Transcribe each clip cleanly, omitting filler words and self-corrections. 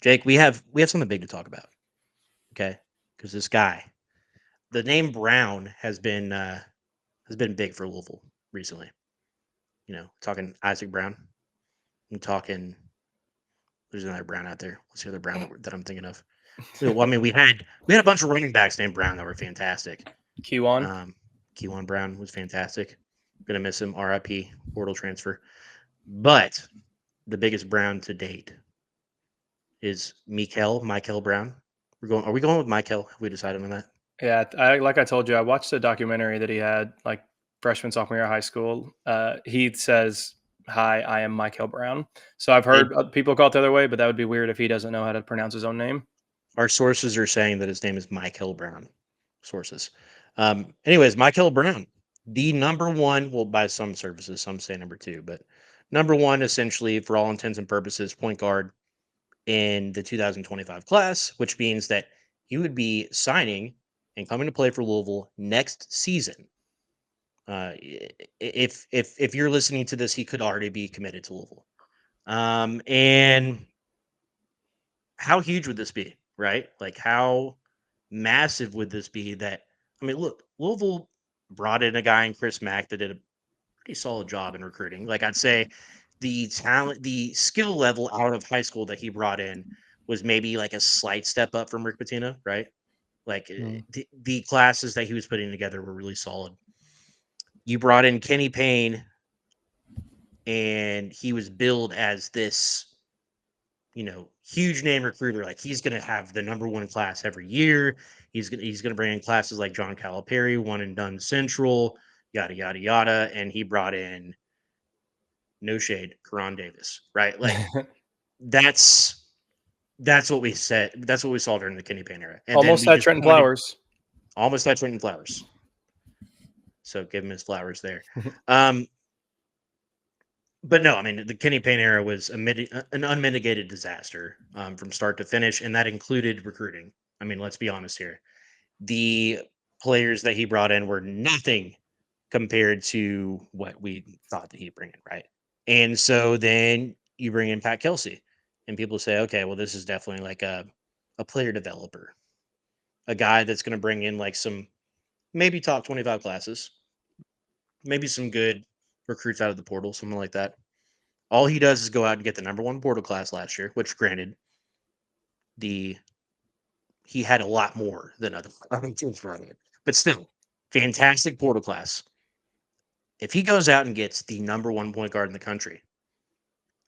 Jake, we have something big to talk about. Okay, because this guy, the name Brown has been big for Louisville recently. Talking Isaac Brown. I'm talking. There's another Brown out there. What's the other Brown that I'm thinking of? Well, I mean, we had a bunch of running backs named Brown that were fantastic. Q1. Um, Kewan Brown was fantastic. Gonna miss him. RIP. Portal transfer. But the biggest Brown to date is Mikel Brown. Are we going with Mikel? Have we decided on that? Yeah, like I told you, I watched a documentary that he had like freshman sophomore year of high school. He says, "Hi, I am Michael Brown." So I've It heard people call it the other way, but that would be weird if he doesn't know how to pronounce his own name. Our sources are saying that his name is Mikel Brown. Sources. Anyways, Mikel Brown, the number one. Well, by some services, some say number two, but number one essentially for all intents and purposes, point guard in the 2025 class, which means that he would be signing and coming to play for Louisville next season. If you're listening to this, he could already be committed to Louisville. And how huge would this be, right? Like how massive would this be? That I mean, look, Louisville brought in a guy in Chris Mack that did a pretty solid job in recruiting. Like I'd say the talent, the skill level out of high school that he brought in was maybe like a slight step up from Rick Pitino, right? Like Mm. the classes that he was putting together were really solid. You brought in Kenny Payne, and he was billed as this, huge name recruiter. Like he's going to have the number one class every year. He's going to bring in classes like John Calipari, one and done Central, yada yada yada. And he brought in no shade, Karan Davis, right? Like that's that's what we said. That's what we saw during the Kenny Payne era, and then Almost we had Trenton disappointed Flowers. almost at Trenton Flowers. So give him his flowers there. Um, but no, I mean the Kenny Payne era was an unmitigated disaster from start to finish, and that included recruiting. I mean, let's be honest here. The players that he brought in were nothing compared to what we thought that he'd bring in, right? And so then you bring in Pat Kelsey, and people say, okay, well, this is definitely like a player developer, a guy that's going to bring in like some maybe top 25 classes, maybe some good recruits out of the portal, something like that. All he does is go out and get the number one portal class last year, which granted, the he had a lot more than other teams running it, but still, fantastic portal class. If he goes out and gets the number one point guard in the country,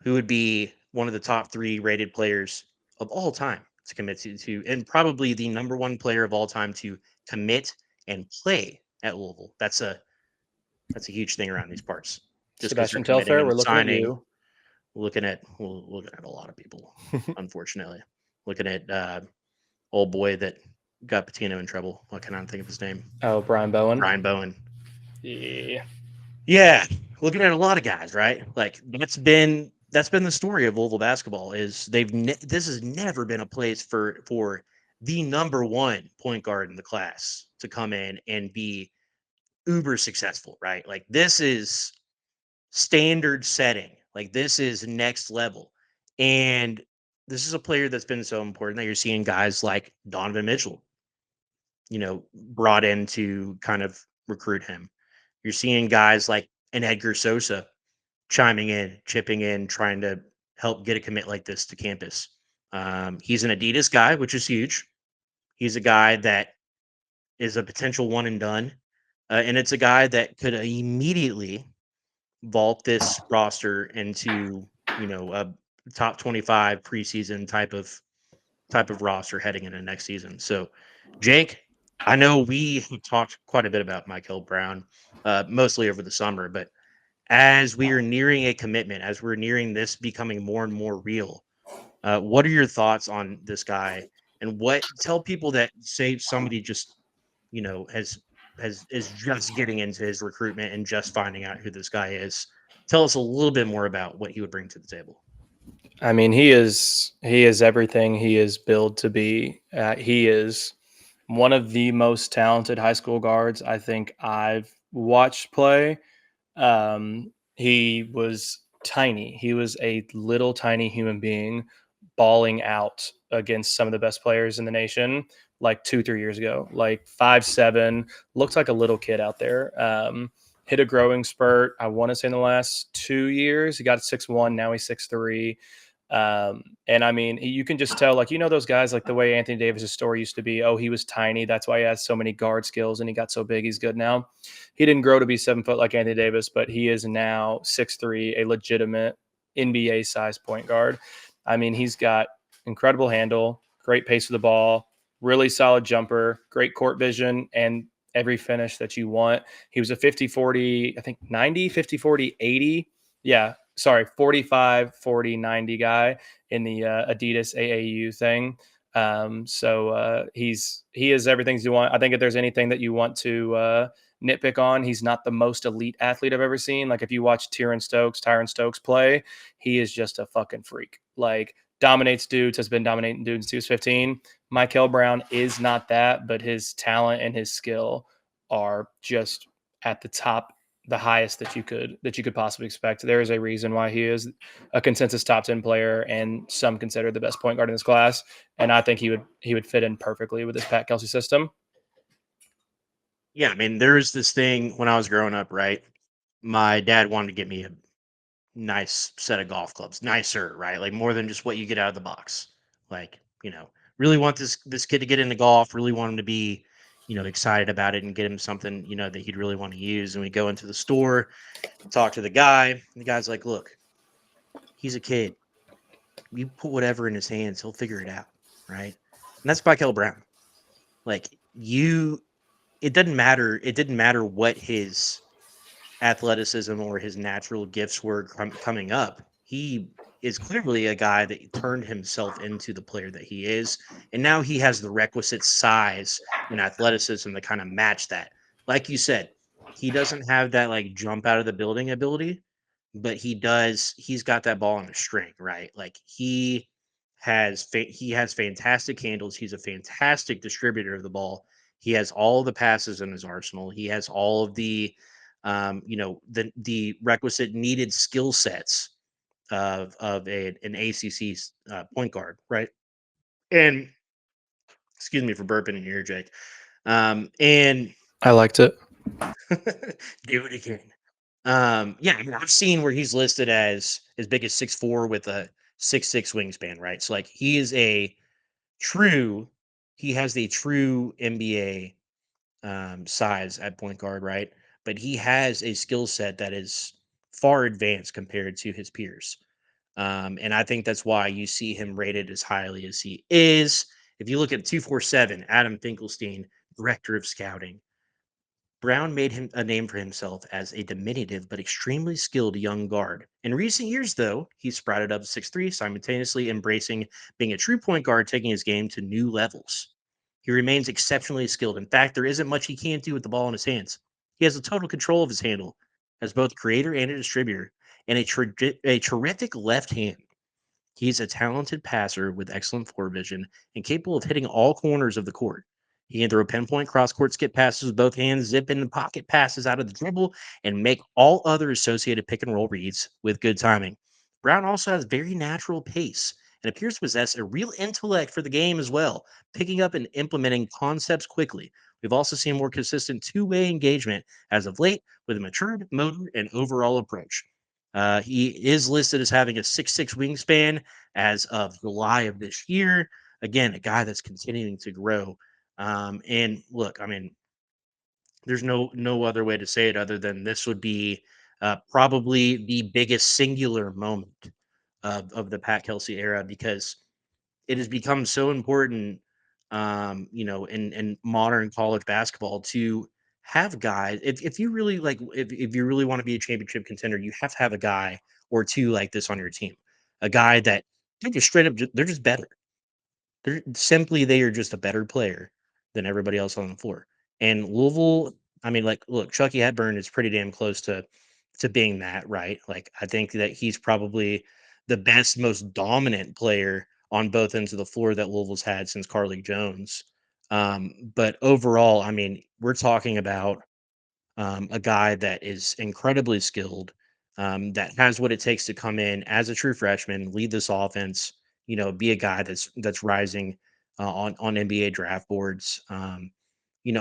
who would be one of the top three rated players of all time to commit to and probably the number one player of all time to commit and play at Louisville. That's a huge thing around these parts. Just because you're Sebastian committing Telfair, and we're looking at signing, you. looking at a lot of people, unfortunately. Looking at old boy that got Patino in trouble. What can I think of his name? Oh, Brian Bowen. Brian Bowen. Yeah. Yeah, looking at a lot of guys, right? Like that's been the story of Louisville basketball. Is this has never been a place for the number one point guard in the class to come in and be uber successful, right? Like this is standard setting. Like this is next level, and this is a player that's been so important that you're seeing guys like Donovan Mitchell, brought in to kind of recruit him. You're seeing guys like an Edgar Sosa chiming in, chipping in, trying to help get a commit like this to campus. He's an Adidas guy, which is huge. He's a guy that is a potential one and done. And it's a guy that could immediately vault this roster into, a top 25 preseason type of roster heading into next season. So, Jake, I know we talked quite a bit about Michael Brown, mostly over the summer, but as we are nearing a commitment, as we're nearing this becoming more and more real, what are your thoughts on this guy? And what tell people that say somebody just has is just getting into his recruitment and just finding out who this guy is. Tell us a little bit more about what he would bring to the table. I mean, he is everything he is billed to be. He is one of the most talented high school guards I think I've watched play. He was tiny. He was a little tiny human being, balling out against some of the best players in the nation like 2-3 years ago. Like 5'7", looks like a little kid out there. Hit a growing spurt. I want to say in the last 2 years, he got 6'1". Now he's 6'3". And I mean, you can just tell, like, those guys, like the way Anthony Davis's story used to be. Oh, he was tiny. That's why he has so many guard skills and he got so big. He's good now. He didn't grow to be 7 foot like Anthony Davis, but he is now 6'3", a legitimate NBA size point guard. I mean, he's got incredible handle, great pace of the ball, really solid jumper, great court vision, and every finish that you want. He was a 50-40, I think 90, 50-40, 80. Yeah, sorry, 45, 40, 90 guy in the Adidas AAU thing. So he is everything you want. I think if there's anything that you want to nitpick on, he's not the most elite athlete I've ever seen. Like if you watch Tyron Stokes play, he is just a fucking freak. Like dominates dudes, has been dominating dudes since he was 15. Mikel Brown is not that, but his talent and his skill are just at the top, the highest that you could possibly expect. There is a reason why he is a consensus top 10 player and some consider the best point guard in this class. And I think he would fit in perfectly with this Pat Kelsey system. Yeah, I mean, there was this thing when I was growing up, right? My dad wanted to get me a nice set of golf clubs, nicer, right? Like more than just what you get out of the box. Like, really want this kid to get into golf, really want him to be, excited about it and get him something, that he'd really want to use. And we go into the store, talk to the guy, and the guy's like, "Look, he's a kid. You put whatever in his hands, he'll figure it out." Right. And that's Michael Brown. Like it didn't matter what his athleticism or his natural gifts were coming up. He is clearly a guy that turned himself into the player that he is, and now he has the requisite size and athleticism to kind of match that. Like you said, he doesn't have that like jump out of the building ability, but he does. He's got that ball on a string, right? Like he has fantastic handles. He's a fantastic distributor of the ball. He has all the passes in his arsenal. He has all of the requisite needed skill sets of an ACC point guard, right? And excuse me for burping in here, Jake. And I liked it. do it again. Yeah, I mean, I've seen where he's listed as big as 6'4" with a 6'6" wingspan, right? So like true, he has the true NBA size at point guard, right? But he has a skill set that is far advanced compared to his peers. And I think that's why you see him rated as highly as he is. If you look at 247, Adam Finkelstein, director of scouting, Brown made him a name for himself as a diminutive but extremely skilled young guard. In recent years, though, he sprouted up 6'3", simultaneously embracing being a true point guard, taking his game to new levels. He remains exceptionally skilled. In fact, there isn't much he can't do with the ball in his hands. He has a total control of his handle as both creator and a distributor, and a terrific left hand. He's a talented passer with excellent floor vision and capable of hitting all corners of the court. He can throw pinpoint cross court skip passes with both hands, zip in the pocket passes out of the dribble, and make all other associated pick and roll reads with good timing. Brown also has very natural pace and appears to possess a real intellect for the game as well, picking up and implementing concepts quickly. We've also seen more consistent two-way engagement as of late with a matured motor and overall approach. He is listed as having a 6'6" wingspan as of July of this year. Again, a guy that's continuing to grow. And look, I mean, there's no other way to say it other than this would be probably the biggest singular moment of the Pat Kelsey era because it has become so important, in modern college basketball to have guys. If you really if you really want to be a championship contender, you have to have a guy or two like this on your team. A guy that they're just straight up, they're just better. They are just a better player than everybody else on the floor. And Louisville, I mean, like, look, Chucky Hepburn is pretty damn close to being that, right? Like, I think that he's probably the best, most dominant player on both ends of the floor that Louisville's had since Carly Jones. But overall, I mean, we're talking about a guy that is incredibly skilled, that has what it takes to come in as a true freshman, lead this offense, be a guy that's rising on NBA draft boards. I mean,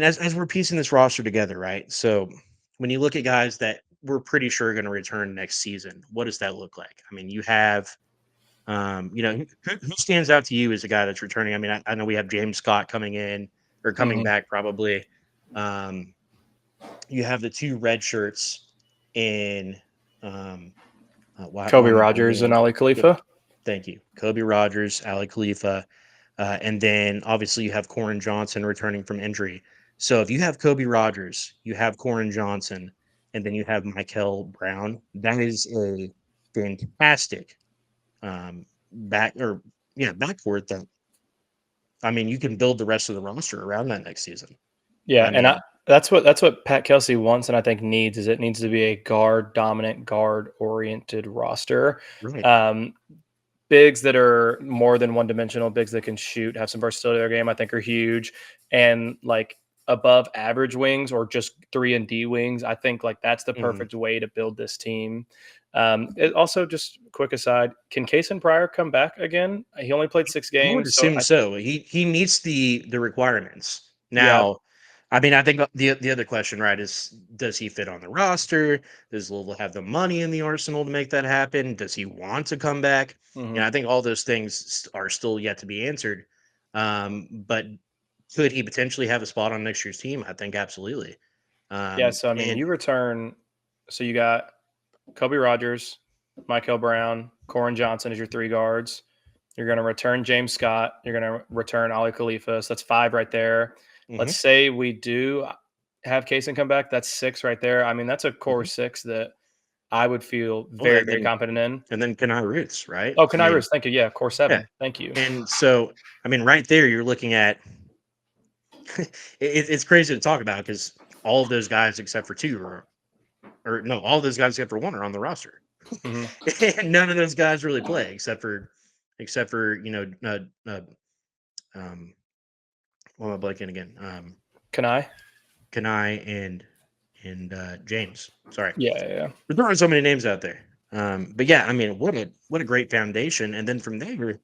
as we're piecing this roster together, right? So when you look at guys that we're pretty sure are going to return next season, what does that look like? I mean, you have, who stands out to you as a guy that's returning? I mean, I know we have James Scott coming in or coming Mhm. back probably. Um, you have the two red shirts in, um, why Kobe am I Rogers and blanking? Ali Yep, Khalifa. thank you. Kobe Rogers, Ali Khalifa, and then obviously you have Corin Johnson returning from injury. So if you have Kobe Rogers, you have Corin Johnson, and then you have Mikel Brown, that is a fantastic backcourt that I mean you can build the rest of the roster around that next season. Yeah, I and mean, that's what Pat Kelsey wants, and I think needs is it needs to be a guard dominant, guard oriented roster. right. Um, Bigs that are more than one dimensional, bigs that can shoot, have some versatility in their game, I think are huge. And like above average wings or just 3 and D wings, I think like that's the Mhm. perfect way to build this team. Also, just quick aside, can Kason Pryor come back again? He only played 6 games, I would so assume so. He meets the requirements. yeah. Now, I mean, I think the other question, right, is does he fit on the roster? Does Louisville have the money in the arsenal to make that happen? Does he want to come back? Mhm. I think all those things are still yet to be answered. But could he potentially have a spot on next year's team? I think absolutely. Yeah, so I mean, And you return. So you got Kobe Rogers, Michael Brown, Corin Johnson as your 3 guards. You're going to return James Scott. You're going to return Ali Khalifa. So that's 5 right there. Let's mhm, say we do have Kaysen come back. That's 6 right there. I mean, that's a core mhm. 6 that I would feel Oh, very, very confident in. and then Kenai Roots, right? Oh, I Kanai mean, Rose. Thank you. Yeah, core yeah. 7. Thank you. And so, I mean, right there, you're looking at it's crazy to talk about because all of those guys except for two or no, all of those guys except for one are on the roster, Hmm. and none of those guys really play except for um, what am I blanking again? Kanai. Kanai and James. Sorry, Yeah, yeah, yeah. we're throwing so many names out there. But yeah, I mean, what a great foundation, and then from there,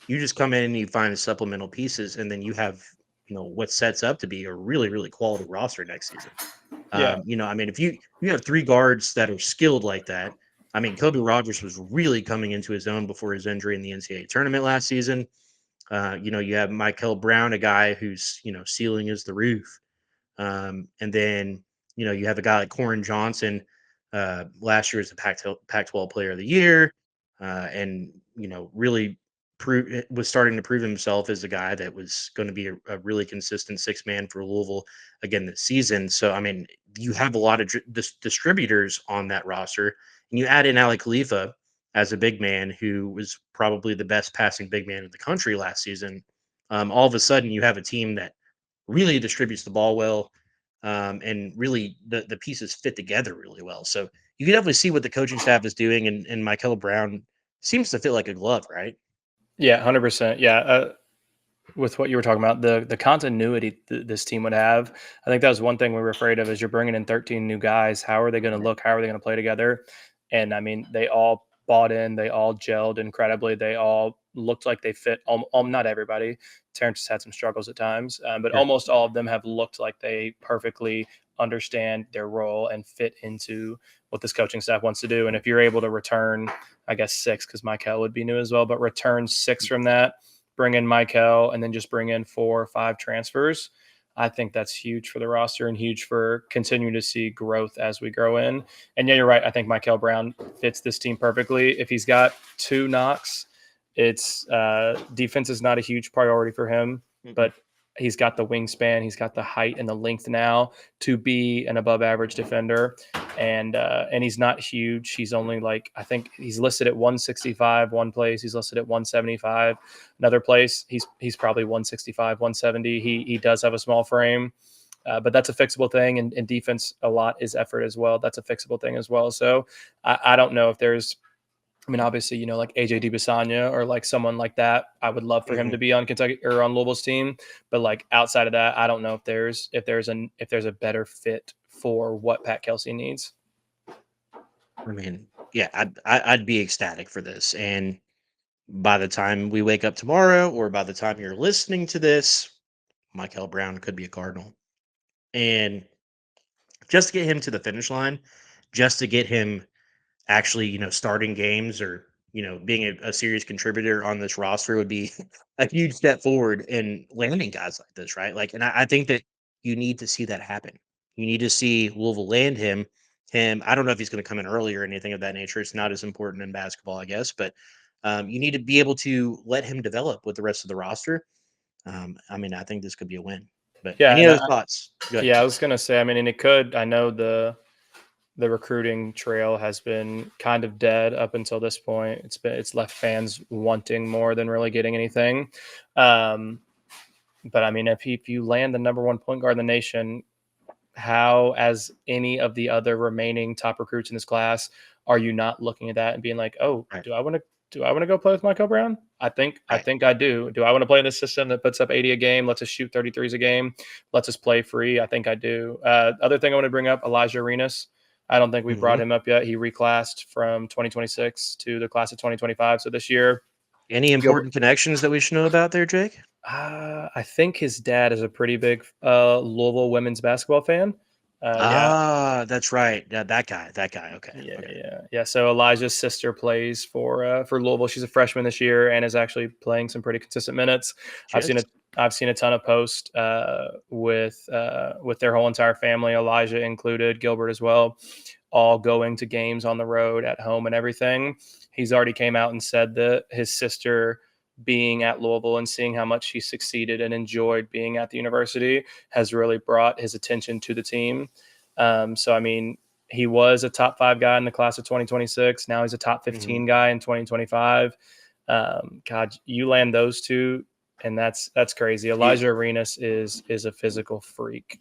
you just come in and you find the supplemental pieces, and then you have what sets up to be a really really quality roster next season. Yeah. I mean, if you have 3 guards that are skilled like that, I mean, Kobe Rogers was really coming into his own before his injury in the NCAA tournament last season. You have Mikel Brown, a guy whose ceiling is the roof, and then you have a guy like Corin Johnson. Last year was the Pac-12 Player of the Year, and really was starting to prove himself as a guy that was going to be a really consistent 6 man for Louisville again this season. So I mean, you have a lot of distributors on that roster, and you add in Ali Khalifa as a big man who was probably the best passing big man in the country last season. All of a sudden, you have a team that really distributes the ball well, and really the pieces fit together really well. So you can definitely see what the coaching staff is doing, and Michael Brown seems to fit like a glove, right? Yeah, 100%. Yeah. With what you were talking about, the continuity this team would have, I think that was one thing we were afraid of is you're bringing in 13 new guys. How are they going to Right. look? How are they going to play together? And I mean, they all bought in. They all gelled incredibly. They all looked like they fit. Not everybody. Terrence has had some struggles at times, but Sure. almost all of them have looked like they perfectly understand their role and fit into what this coaching staff wants to do. And if you're able to return, I guess 6, because Michael would be new as well, but return 6 from that, bring in Michael, and then just bring in 4 or 5 transfers. I think that's huge for the roster and huge for continuing to see growth as we grow in. And yeah, you're right. I think Mikel Brown fits this team perfectly. If he's got 2 knocks, it's defense is not a huge priority for him, Mhm. but he's got the wingspan, he's got the height and the length now to be an above average defender. And he's not huge. He's only like, I think he's listed at 165 one place. He's listed at 175 another place. He's probably 165, 170. He does have a small frame, but that's a fixable thing. And defense a lot is effort as well. That's a fixable thing as well. So I don't know if there's, I mean, obviously, like AJ DeBasagna or like someone like that. I would love for him Mhm. to be on Kentucky or on Louisville's team, but like outside of that, I don't know if there's a better fit for what Pat Kelsey needs. I mean, yeah, I'd be ecstatic for this. And by the time we wake up tomorrow, or by the time you're listening to this, Mikel Brown could be a Cardinal. And just to get him to the finish line, just to get him actually, starting games, or, being a serious contributor on this roster would be a huge step forward in landing guys like this, right? Like, and I think that you need to see that happen. You need to see Louisville land him. I don't know if he's going to come in early or anything of that nature. It's not as important in basketball, I guess, but you need to be able to let him develop with the rest of the roster. I mean, I think this could be a win. But Yeah, any and other thoughts? Good. yeah, I was gonna say. I mean, and it could. I know the recruiting trail has been kind of dead up until this point. It's left fans wanting more than really getting anything. Um, but I mean, if you land the number one point guard in the nation, how, as any of the other remaining top recruits in this class, are you not looking at that and being like, oh, Right. do I want to go play with Michael Brown? I Right. think I do. Do I want to play in this system that puts up 80 a game, lets us shoot 33s a game, lets us play free? I think I do. Other thing I want to bring up, Elijah Arenas. I don't think we brought Hmm. him up yet. He reclassed from 2026 to the class of 2025. So this year, Any Gilbert. important connections that we should know about there, Jake? I think his dad is a pretty big Louisville women's basketball fan. Yeah, Ah, that's right. Yeah, that guy. That guy. Okay. yeah, Okay. yeah, yeah. So Elijah's sister plays for Louisville. She's a freshman this year and is actually playing some pretty consistent minutes. I've seen Shit. a I've seen a ton of posts with their whole entire family, Elijah included, Gilbert as well, all going to games on the road, at home, and everything. He's already came out and said that his sister being at Louisville and seeing how much she succeeded and enjoyed being at the university has really brought his attention to the team. So I mean, he was a top 5 guy in the class of 2026. Now he's a top Hmm. 15 guy in 2025. God, you land those two, and that's crazy. Elijah Huge. Arenas is a physical freak.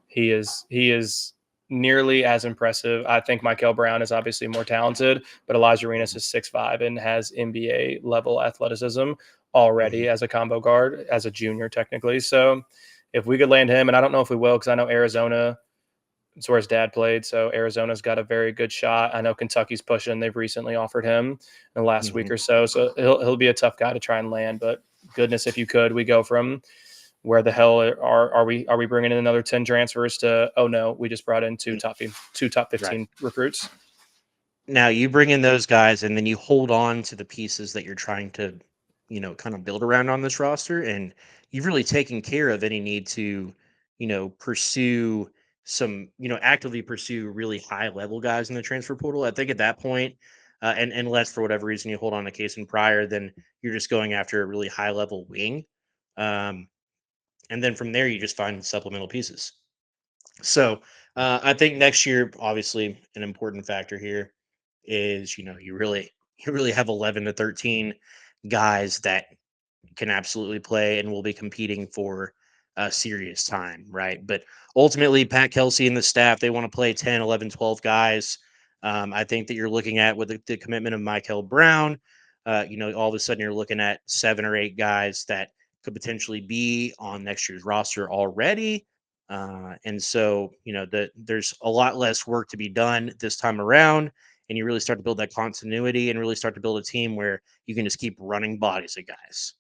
He is nearly as impressive. I think Mikel Brown is obviously more talented, but Elijah Arenas Hmm. is 6'5" and has NBA level athleticism already Hmm. as a combo guard, as a junior technically. So if we could land him, and I don't know if we will, because I know Arizona, it's where his dad played. So Arizona's got a very good shot. I know Kentucky's pushing. They've recently offered him in the last week Hmm. or so. So he'll be a tough guy to try and land. But goodness, if you could, we go from where the hell are we bringing in another 10 transfers to, oh no, we just brought in two top Right. 15 recruits. Now you bring in those guys, and then you hold on to the pieces that you're trying to, kind of build around on this roster, and you've really taken care of any need to, pursue actively pursue really high level guys in the transfer portal. I think at that point, and unless for whatever reason you hold on to Case and Pryor, then you're just going after a really high level wing, um, and then from there you just find supplemental pieces. So I think next year, obviously, an important factor here is you really have 11 to 13 guys that can absolutely play and will be competing for a serious time, right? But ultimately, Pat Kelsey and the staff, they want to play 10, 11, 12 guys. I think that you're looking at with the commitment of Mikel Brown, all of a sudden you're looking at 7 or 8 guys that could potentially be on next year's roster already. And so, there's a lot less work to be done this time around. And you really start to build that continuity and really start to build a team where you can just keep running bodies of guys.